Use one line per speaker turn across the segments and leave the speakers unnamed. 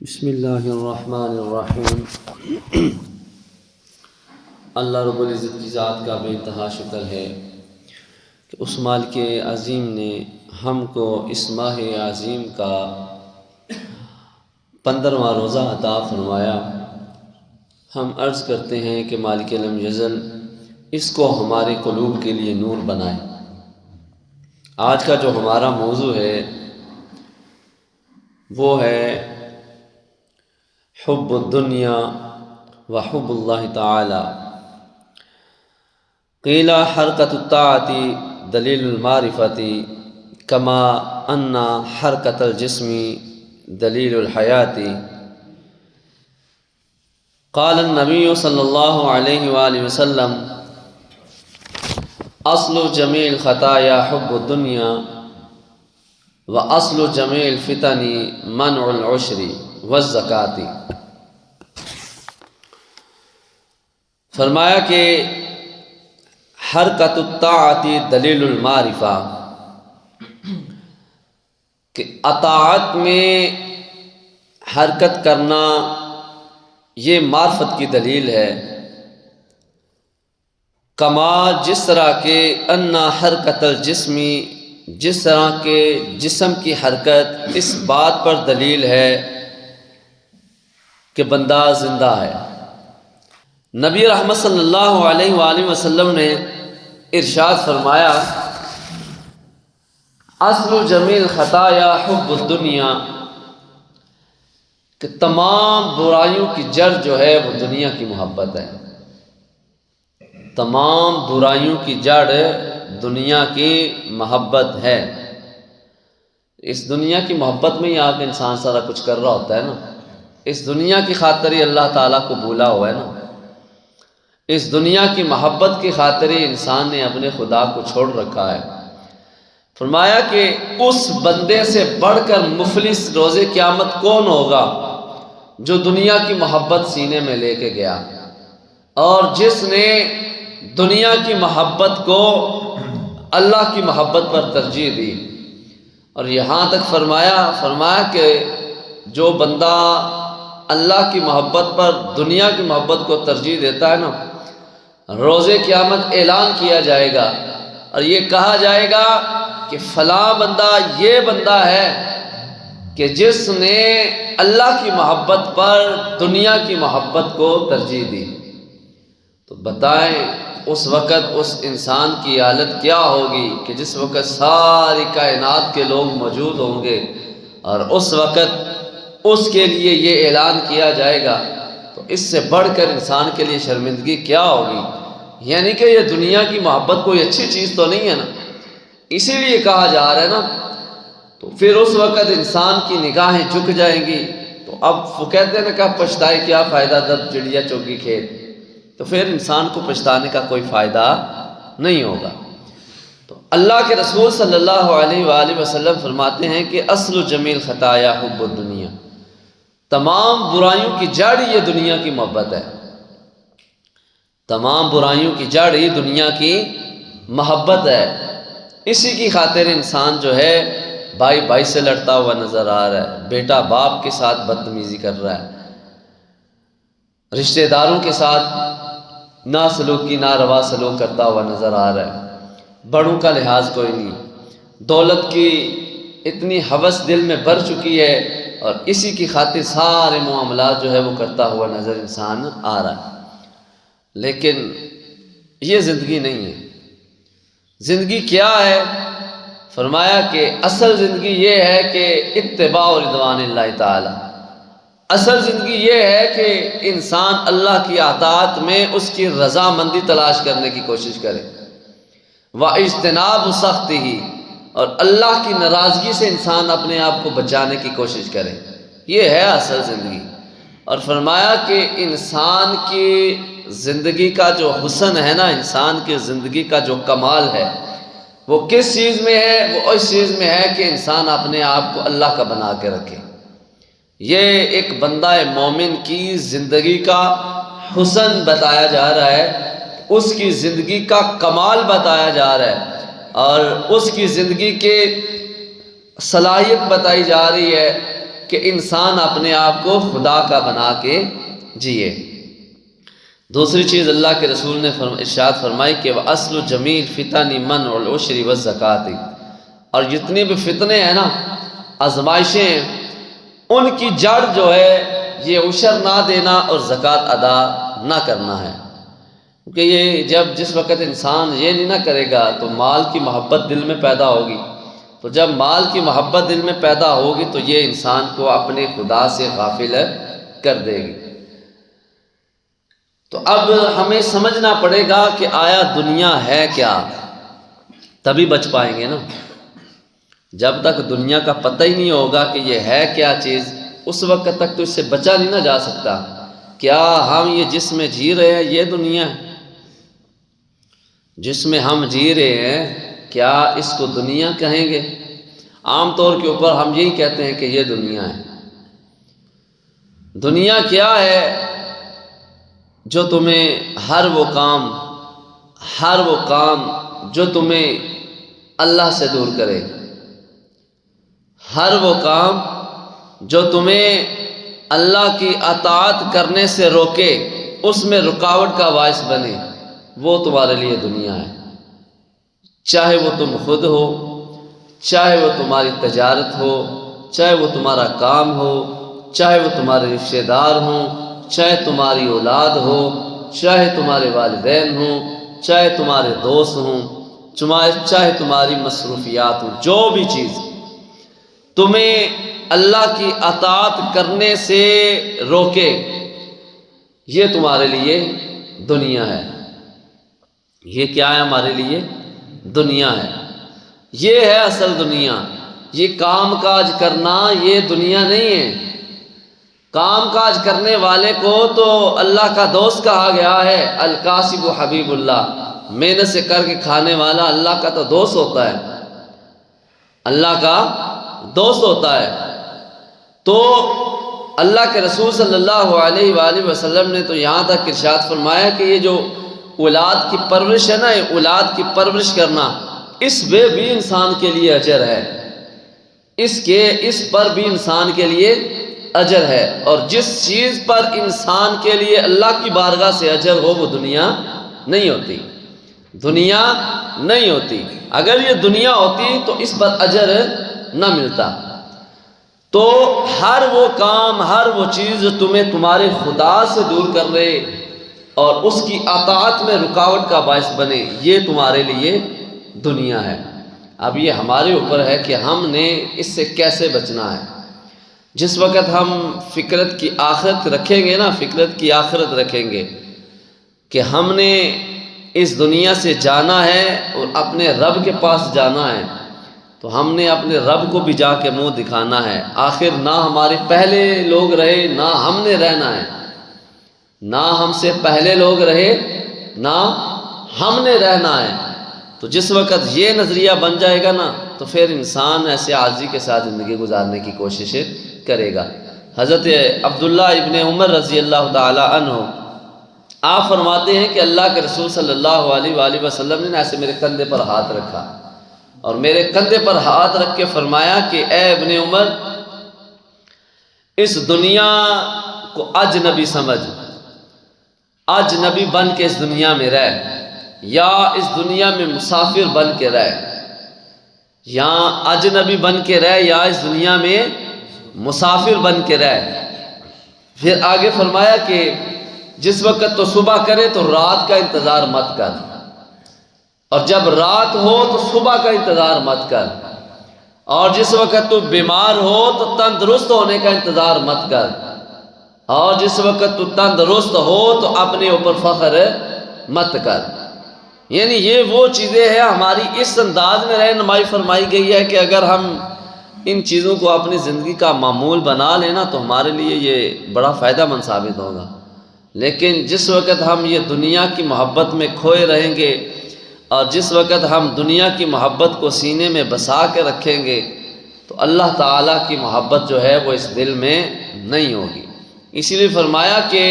بسم اللہ الرحمن الرحیم۔ اللہ رب العزت کی ذات کا بے انتہا شکر ہے کہ اس مالک عظیم نے ہم کو اس ماہ عظیم کا 15واں روزہ عطا فرمایا۔ ہم عرض کرتے ہیں کہ مالک لم یزل اس کو ہمارے قلوب کے لیے نور بنائے۔ آج کا جو ہمارا موضوع ہے وہ ہے حب الدنیا و حب اللہ تعالی۔ قیل حرکت الطاعت دلیل المعرفت کما ان حرکت الجسم دلیل الحیات۔ قال النبی صلی اللہ علیہ وآلہ وسلم اصل جمیع الخطایا حب الدنیا و اصل جمیع الفتن منع العشر والزکاة۔ فرمایا کہ حرکت الطاعت دلیل المعرفہ، کہ اطاعت میں حرکت کرنا یہ معرفت کی دلیل ہے۔ کما جس طرح کہ ان حرکت الجسم، جس طرح کے جسم کی حرکت اس بات پر دلیل ہے کہ بندہ زندہ ہے۔ نبی رحمت صلی اللہ علیہ وآلہ وسلم نے ارشاد فرمایا اصل جمیع الخطایا حب الدنیا، کہ تمام برائیوں کی جڑ جو ہے وہ دنیا کی محبت ہے۔ تمام برائیوں کی جڑ دنیا کی محبت ہے۔ اس دنیا کی محبت میں ہی آ کے انسان سارا کچھ کر رہا ہوتا ہے نا۔ اس دنیا کی خاطر ہی اللہ تعالیٰ کو بھولا ہوا ہے نا۔ اس دنیا کی محبت کی خاطر ہی انسان نے اپنے خدا کو چھوڑ رکھا ہے۔ فرمایا کہ اس بندے سے بڑھ کر مفلس روز قیامت کون ہوگا جو دنیا کی محبت سینے میں لے کے گیا، اور جس نے دنیا کی محبت کو اللہ کی محبت پر ترجیح دی۔ اور یہاں تک فرمایا کہ جو بندہ اللہ کی محبت پر دنیا کی محبت کو ترجیح دیتا ہے نا، روز قیامت اعلان کیا جائے گا اور یہ کہا جائے گا کہ فلاں بندہ یہ بندہ ہے کہ جس نے اللہ کی محبت پر دنیا کی محبت کو ترجیح دی۔ تو بتائیں اس وقت اس انسان کی حالت کیا ہوگی کہ جس وقت ساری کائنات کے لوگ موجود ہوں گے اور اس وقت اس کے لیے یہ اعلان کیا جائے گا، تو اس سے بڑھ کر انسان کے لیے شرمندگی کیا ہوگی۔ یعنی کہ یہ دنیا کی محبت کوئی اچھی چیز تو نہیں ہے نا، اسی لیے کہا جا رہا ہے نا۔ تو پھر اس وقت انسان کی نگاہیں جھک جائیں گی۔ تو اب وہ کہتے ہیں نا کہ پچھتائے کیا فائدہ جب چڑیا چوگی کھیت، تو پھر انسان کو پچھتانے کا کوئی فائدہ نہیں ہوگا۔ تو اللہ کے رسول صلی اللہ علیہ وآلہ وسلم فرماتے ہیں کہ اصل جمیع الخطایا حب الدنیا، تمام برائیوں کی جڑ یہ دنیا کی محبت ہے۔ تمام برائیوں کی جڑ ہی دنیا کی محبت ہے۔ اسی کی خاطر انسان جو ہے بھائی بھائی سے لڑتا ہوا نظر آ رہا ہے، بیٹا باپ کے ساتھ بدتمیزی کر رہا ہے، رشتہ داروں کے ساتھ ناسلوکی ناروا سلوک کرتا ہوا نظر آ رہا ہے، بڑوں کا لحاظ کوئی نہیں، دولت کی اتنی ہوس دل میں بھر چکی ہے اور اسی کی خاطر سارے معاملات جو ہے وہ کرتا ہوا نظر انسان آ رہا ہے۔ لیکن یہ زندگی نہیں ہے۔ زندگی کیا ہے؟ فرمایا کہ اصل زندگی یہ ہے کہ اتباع رضوان اللہ تعالی۔ اصل زندگی یہ ہے کہ انسان اللہ کی اطاعت میں اس کی رضامندی تلاش کرنے کی کوشش کرے، واجتناب سخطہ، اور اللہ کی ناراضگی سے انسان اپنے آپ کو بچانے کی کوشش کرے۔ یہ ہے اصل زندگی۔ اور فرمایا کہ انسان کی زندگی کا جو حسن ہے نا، انسان کی زندگی کا جو کمال ہے وہ کس چیز میں ہے؟ وہ اس چیز میں ہے کہ انسان اپنے آپ کو اللہ کا بنا کے رکھے۔ یہ ایک بندہ مومن کی زندگی کا حسن بتایا جا رہا ہے، اس کی زندگی کا کمال بتایا جا رہا ہے، اور اس کی زندگی کے صلاحیت بتائی جا رہی ہے کہ انسان اپنے آپ کو خدا کا بنا کے جیے۔ دوسری چیز اللہ کے رسول نے ارشاد فرمائی کہ وَأَصْلُ جَمِيلِ فِتَنِ مَنْعُ الْعُشْرِ وَالزَّكَاةِ، اور جتنے بھی فتنے ہیں نا، آزمائشیں ہیں، ان کی جڑ جو ہے یہ عشر نہ دینا اور زکوٰۃ ادا نہ کرنا ہے۔ کیونکہ یہ جس وقت انسان یہ نہیں نہ کرے گا تو مال کی محبت دل میں پیدا ہوگی، تو جب مال کی محبت دل میں پیدا ہوگی تو یہ انسان کو اپنے خدا سے غافل کر دے گی۔ تو اب ہمیں سمجھنا پڑے گا کہ آیا دنیا ہے کیا، تبھی بچ پائیں گے نا۔ جب تک دنیا کا پتہ ہی نہیں ہوگا کہ یہ ہے کیا چیز، اس وقت تک تو اس سے بچا نہیں نہ جا سکتا۔ کیا ہم یہ جس میں جی رہے ہیں یہ دنیا ہے؟ جس میں ہم جی رہے ہیں کیا اس کو دنیا کہیں گے؟ عام طور کے اوپر ہم یہی کہتے ہیں کہ یہ دنیا ہے۔ دنیا کیا ہے؟ جو تمہیں ہر وہ کام جو تمہیں اللہ سے دور کرے، ہر وہ کام جو تمہیں اللہ کی اطاعت کرنے سے روکے، اس میں رکاوٹ کا باعث بنے، وہ تمہارے لیے دنیا ہے۔ چاہے وہ تم خود ہو، چاہے وہ تمہاری تجارت ہو، چاہے وہ تمہارا کام ہو، چاہے وہ تمہارے رشتہ دار ہوں، چاہے تمہاری اولاد ہو، چاہے تمہارے والدین ہوں، چاہے تمہارے دوست ہوں، چاہے تمہاری مصروفیات ہوں، جو بھی چیز تمہیں اللہ کی اطاعت کرنے سے روکے، یہ تمہارے لیے دنیا ہے۔ یہ کیا ہے؟ ہمارے لیے دنیا ہے۔ یہ ہے اصل دنیا۔ یہ کام کاج کرنا یہ دنیا نہیں ہے۔ کام کاج کرنے والے کو تو اللہ کا دوست کہا گیا ہے، الکاسب حبیب اللہ، محنت سے کر کے کھانے والا اللہ کا تو دوست ہوتا ہے، اللہ کا دوست ہوتا ہے۔ تو اللہ کے رسول صلی اللہ علیہ وآلہ وسلم نے تو یہاں تک ارشاد فرمایا کہ یہ جو اولاد کی پرورش ہے نا، یہ اولاد کی پرورش کرنا، اس میں بھی انسان کے لیے اجر ہے، اس پر بھی انسان کے لیے اجر ہے۔ اور جس چیز پر انسان کے لیے اللہ کی بارگاہ سے اجر ہو وہ دنیا نہیں ہوتی، دنیا نہیں ہوتی۔ اگر یہ دنیا ہوتی تو اس پر اجر نہ ملتا۔ تو ہر وہ کام، ہر وہ چیز جو تمہیں تمہارے خدا سے دور کر رہے اور اس کی اطاعت میں رکاوٹ کا باعث بنے، یہ تمہارے لیے دنیا ہے۔ اب یہ ہمارے اوپر ہے کہ ہم نے اس سے کیسے بچنا ہے۔ جس وقت ہم فکرت کی آخرت رکھیں گے نا، فکرت کی آخرت رکھیں گے کہ ہم نے اس دنیا سے جانا ہے اور اپنے رب کے پاس جانا ہے، تو ہم نے اپنے رب کو بھی جا کے منہ دکھانا ہے۔ آخر نہ ہمارے پہلے لوگ رہے، نہ ہم نے رہنا ہے، نہ ہم سے پہلے لوگ رہے، نہ ہم نے رہنا ہے۔ تو جس وقت یہ نظریہ بن جائے گا نا تو پھر انسان ایسے عاجزی کے ساتھ زندگی گزارنے کی کوشش کرے گا۔ حضرت عبداللہ ابن عمر رضی اللہ تعالی عنہ آپ فرماتے ہیں کہ اللہ کے رسول صلی اللہ علیہ وآلہ وسلم نے ایسے میرے کندھے پر ہاتھ رکھا اور میرے کندھے پر ہاتھ رکھ کے فرمایا کہ اے ابن عمر، اس دنیا کو اجنبی سمجھ، اجنبی بن کے اس دنیا میں رہ، یا اس دنیا میں مسافر بن کے رہ، یا اجنبی بن کے رہ یا اس دنیا میں مسافر بن کے رہ۔ پھر آگے فرمایا کہ جس وقت تو صبح کرے تو رات کا انتظار مت کر، اور جب رات ہو تو صبح کا انتظار مت کر، اور جس وقت تو بیمار ہو تو تندرست ہونے کا انتظار مت کر، اور جس وقت تو تندرست ہو تو اپنے اوپر فخر مت کر۔ یعنی یہ وہ چیزیں ہیں ہماری اس انداز میں رہنمائی فرمائی گئی ہے کہ اگر ہم ان چیزوں کو اپنی زندگی کا معمول بنا لینا تو ہمارے لیے یہ بڑا فائدہ مند ثابت ہوگا۔ لیکن جس وقت ہم یہ دنیا کی محبت میں کھوئے رہیں گے اور جس وقت ہم دنیا کی محبت کو سینے میں بسا کے رکھیں گے تو اللہ تعالیٰ کی محبت جو ہے وہ اس دل میں نہیں ہوگی۔ اسی لیے فرمایا کہ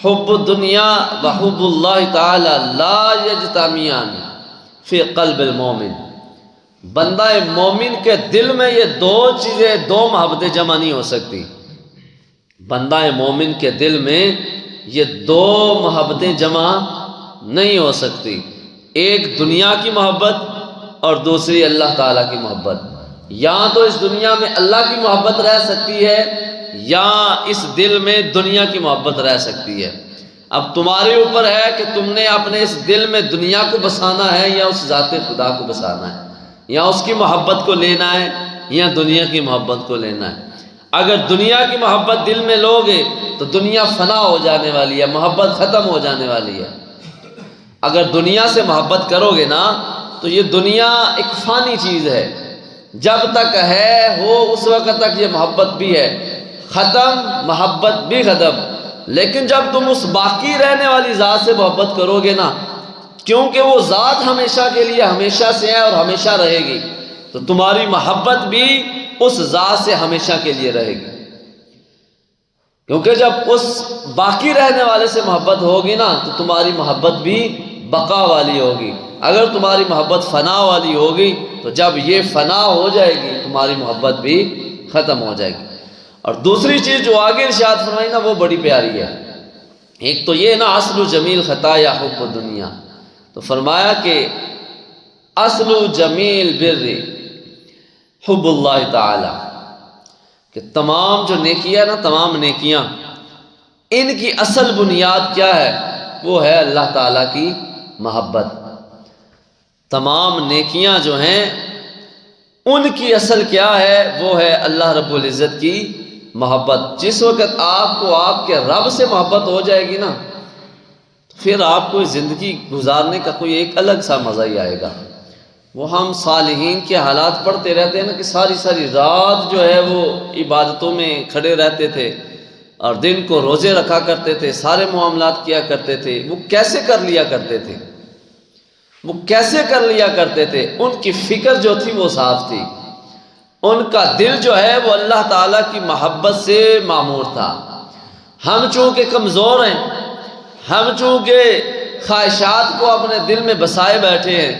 حب الدنیا و حب اللہ تعالی لا یجتمعان فی قلب المومن، بندہ مومن کے دل میں یہ دو چیزیں، دو محبتیں جمع نہیں ہو سکتی۔ بندہ مومن کے دل میں یہ دو محبتیں جمع نہیں ہو سکتی، ایک دنیا کی محبت اور دوسری اللہ تعالیٰ کی محبت۔ یا تو اس دنیا میں اللہ کی محبت رہ سکتی ہے یا اس دل میں دنیا کی محبت رہ سکتی ہے۔ اب تمہارے اوپر ہے کہ تم نے اپنے اس دل میں دنیا کو بسانا ہے یا اس ذات خدا کو بسانا ہے، یا اس کی محبت کو لینا ہے یا دنیا کی محبت کو لینا ہے۔ اگر دنیا کی محبت دل میں لوگے تو دنیا فنا ہو جانے والی ہے، محبت ختم ہو جانے والی ہے۔ اگر دنیا سے محبت کرو گے نا تو یہ دنیا ایک فانی چیز ہے، جب تک ہے ہو اس وقت تک یہ محبت بھی ہے، ختم محبت بھی ختم۔ لیکن جب تم اس باقی رہنے والی ذات سے محبت کرو گے نا، کیونکہ وہ ذات ہمیشہ کے لیے ہمیشہ سے ہے اور ہمیشہ رہے گی، تو تمہاری محبت بھی اس ذات سے ہمیشہ کے لیے رہے گی۔ کیونکہ جب اس باقی رہنے والے سے محبت ہوگی نا تو تمہاری محبت بھی بقا والی ہوگی۔ اگر تمہاری محبت فنا والی ہوگی تو جب یہ فنا ہو جائے گی تمہاری محبت بھی ختم ہو جائے گی۔ اور دوسری چیز جو آگے ارشاد فرمائی نا وہ بڑی پیاری ہے۔ ایک تو یہ نا اصل جمیل خطا یا حب دنیا، تو فرمایا کہ اصل جمیل بر حب اللہ تعالی، کہ تمام جو نیکیاں نا، تمام نیکیاں، ان کی اصل بنیاد کیا ہے؟ وہ ہے اللہ تعالیٰ کی محبت۔ تمام نیکیاں جو ہیں ان کی اصل کیا ہے؟ وہ ہے اللہ رب العزت کی محبت۔ جس وقت آپ کو آپ کے رب سے محبت ہو جائے گی نا، پھر آپ کو زندگی گزارنے کا کوئی ایک الگ سا مزہ ہی آئے گا۔ وہ ہم صالحین کے حالات پڑھتے رہتے ہیں نا کہ ساری ساری رات جو ہے وہ عبادتوں میں کھڑے رہتے تھے اور دن کو روزے رکھا کرتے تھے، سارے معاملات کیا کرتے تھے۔ وہ کیسے کر لیا کرتے تھے؟ وہ کیسے کر لیا کرتے تھے؟ ان کی فکر جو تھی وہ صاف تھی، ان کا دل جو ہے وہ اللہ تعالیٰ کی محبت سے معمور تھا۔ ہم چونکہ کمزور ہیں، ہم چونکہ خواہشات کو اپنے دل میں بسائے بیٹھے ہیں،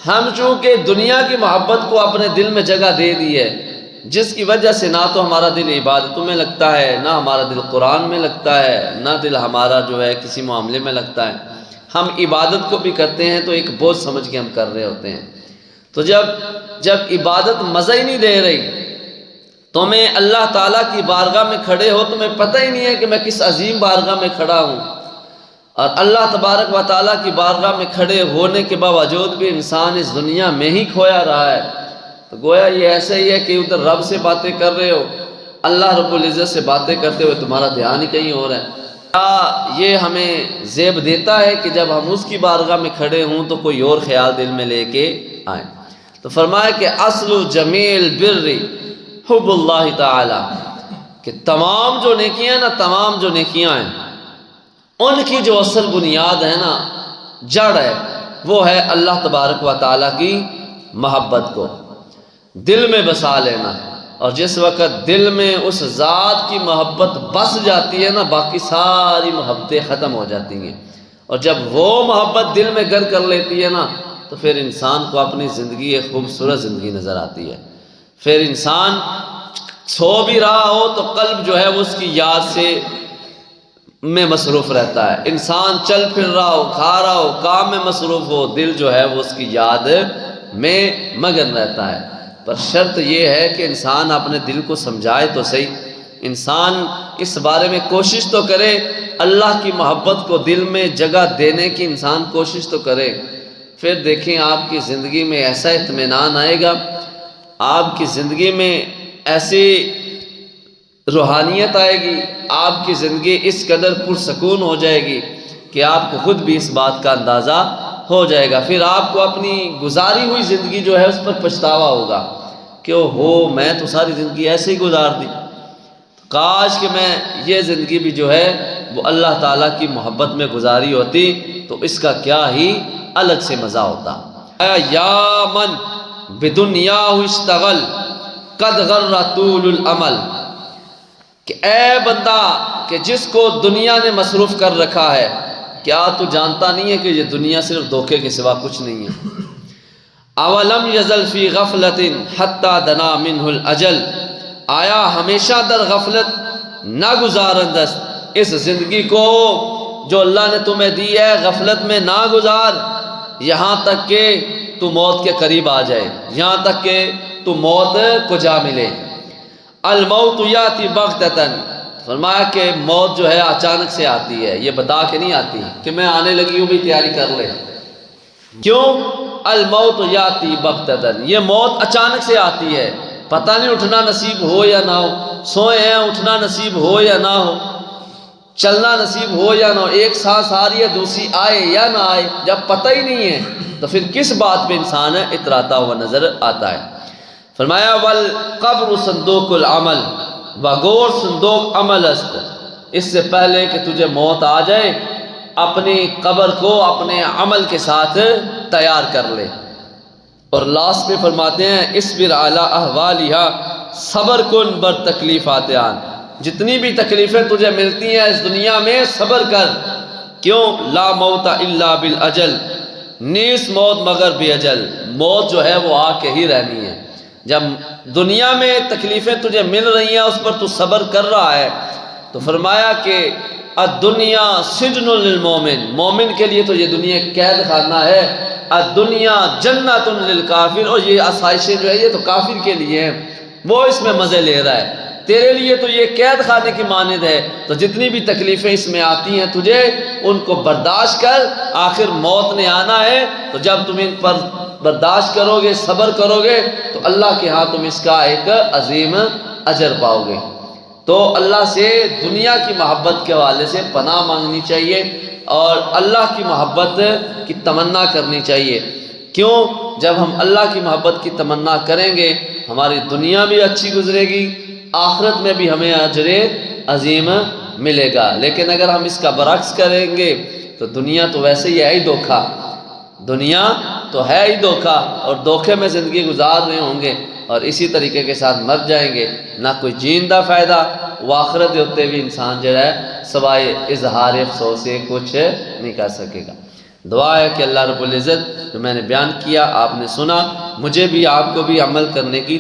ہم چونکہ دنیا کی محبت کو اپنے دل میں جگہ دے دی ہے، جس کی وجہ سے نہ تو ہمارا دل عبادتوں میں لگتا ہے، نہ ہمارا دل قرآن میں لگتا ہے، نہ دل ہمارا جو ہے کسی معاملے میں لگتا ہے۔ ہم عبادت کو بھی کرتے ہیں تو ایک بوجھ سمجھ کے ہم کر رہے ہوتے ہیں۔ تو جب عبادت مزہ ہی نہیں دے رہی، تمہیں اللہ تعالیٰ کی بارگاہ میں کھڑے ہو، تمہیں پتہ ہی نہیں ہے کہ میں کس عظیم بارگاہ میں کھڑا ہوں، اور اللہ تبارک و تعالیٰ کی بارگاہ میں کھڑے ہونے کے باوجود بھی انسان اس دنیا میں ہی کھویا رہا ہے، تو گویا یہ ایسا ہی ہے کہ ادھر رب سے باتیں کر رہے ہو، اللہ رب العزت سے باتیں کرتے ہوئے تمہارا دھیان ہی کہیں اور ہے۔ یہ ہمیں زیب دیتا ہے کہ جب ہم اس کی بارگاہ میں کھڑے ہوں تو کوئی اور خیال دل میں لے کے آئیں۔ تو فرمایا کہ اصل جمیل بر حب اللہ تعالی، کہ تمام جو نیکیاں نا، تمام جو نیکیاں ہیں ان کی جو اصل بنیاد ہے نا، جڑ ہے، وہ ہے اللہ تبارک و تعالیٰ کی محبت کو دل میں بسا لینا۔ اور جس وقت دل میں اس ذات کی محبت بس جاتی ہے نا، باقی ساری محبتیں ختم ہو جاتی ہیں۔ اور جب وہ محبت دل میں گھر کر لیتی ہے نا تو پھر انسان کو اپنی زندگی ایک خوبصورت زندگی نظر آتی ہے۔ پھر انسان سو بھی رہا ہو تو قلب جو ہے وہ اس کی یاد سے میں مصروف رہتا ہے، انسان چل پھر رہا ہو، کھا رہا ہو، کام میں مصروف ہو، دل جو ہے وہ اس کی یاد میں مگن رہتا ہے۔ پر شرط یہ ہے کہ انسان اپنے دل کو سمجھائے تو صحیح، انسان اس بارے میں کوشش تو کرے، اللہ کی محبت کو دل میں جگہ دینے کی انسان کوشش تو کرے۔ پھر دیکھیں آپ کی زندگی میں ایسا اطمینان آئے گا، آپ کی زندگی میں ایسی روحانیت آئے گی، آپ کی زندگی اس قدر پرسکون ہو جائے گی کہ آپ کو خود بھی اس بات کا اندازہ ہو جائے گا۔ پھر آپ کو اپنی گزاری ہوئی زندگی جو ہے اس پر پچھتاوا ہوگا کہ میں تو ساری زندگی ایسے ہی گزار دی، کاش کہ میں یہ زندگی بھی جو ہے وہ اللہ تعالیٰ کی محبت میں گزاری ہوتی تو اس کا کیا ہی الگ سے مزہ ہوتا۔ یا من بدنیا اشتغل قد غر طول العمل، کہ اے بندہ کہ جس کو دنیا نے مصروف کر رکھا ہے، کیا تو جانتا نہیں ہے کہ یہ دنیا صرف دھوکے کے سوا کچھ نہیں ہے؟ اولم یزل فی غفلت حتی دنا منہ الاجل، آیا ہمیشہ در غفلت نہ گزارندست اس زندگی کو جو اللہ نے تمہیں دی ہے، غفلت میں نہ گزار یہاں تک کہ تو موت کے قریب آ جائے، یہاں تک کہ تو موت کو جا ملے۔ الموت یاتی بغتتاً، فرمایا کہ موت جو ہے اچانک سے آتی ہے، یہ بتا کے نہیں آتی کہ میں آنے لگی ہوں بھی تیاری کر لے۔ کیوں؟ الموت یاتی بغتتاً، یہ موت اچانک سے آتی ہے، پتہ نہیں اٹھنا نصیب ہو یا نہ ہو، سوئے ہیں اٹھنا نصیب ہو یا نہ ہو، چلنا نصیب ہو یا نہ ہو، ایک سانس آ رہی ہے دوسری آئے یا نہ آئے، جب پتہ ہی نہیں ہے تو پھر کس بات پہ انسان اتراتا ہوا نظر آتا ہے۔ فرمایا والقبر صندوق العمل، وغور صندوق عمل است، اس سے پہلے کہ تجھے موت آ جائے اپنی قبر کو اپنے عمل کے ساتھ تیار کر لے۔ اور لاسٹ میں فرماتے ہیں اصبر علی احوالہا، صبر کن بر تکلیفات آن، جتنی بھی تکلیفیں تجھے ملتی ہیں اس دنیا میں صبر کر۔ کیوں؟ لا موت الا بالاجل، نیس موت مگر بے اجل، موت جو ہے وہ آ کے ہی رہنی ہے۔ جب دنیا میں تکلیفیں تجھے مل رہی ہیں اس پر تو صبر کر رہا ہے تو فرمایا کہ الدنیا سجن للمومن، مومن کے لیے تو یہ دنیا قید خانہ ہے، الدنیا جنت للکافر، اور یہ آسائشیں جو ہے یہ تو کافر کے لیے ہیں، وہ اس میں مزے لے رہا ہے، تیرے لیے تو یہ قید خانے کی مانند ہے۔ تو جتنی بھی تکلیفیں اس میں آتی ہیں تجھے ان کو برداشت کر، آخر موت نے آنا ہے، تو جب تم ان پر برداشت کرو گے صبر کرو گے تو اللہ کے ہاں تم اس کا ایک عظیم اجر پاؤ گے۔ تو اللہ سے دنیا کی محبت کے حوالے سے پناہ مانگنی چاہیے اور اللہ کی محبت کی تمنا کرنی چاہیے۔ کیوں؟ جب ہم اللہ کی محبت کی تمنا کریں گے ہماری دنیا بھی اچھی گزرے گی، آخرت میں بھی ہمیں اجر عظیم ملے گا۔ لیکن اگر ہم اس کا برعکس کریں گے تو دنیا تو ویسے ہی ہے ہی دھوکہ، دنیا تو ہے ہی دھوکہ، اور دھوکے میں زندگی گزار رہے ہوں گے اور اسی طریقے کے ساتھ مر جائیں گے، نہ کوئی جیندہ فائدہ، وہ آخرت ہوتے بھی انسان جو ہے سوائے اظہار افسوس سے کچھ نہیں کر سکے گا۔ دعا ہے کہ اللہ رب العزت جو میں نے بیان کیا آپ نے سنا، مجھے بھی آپ کو بھی عمل کرنے کی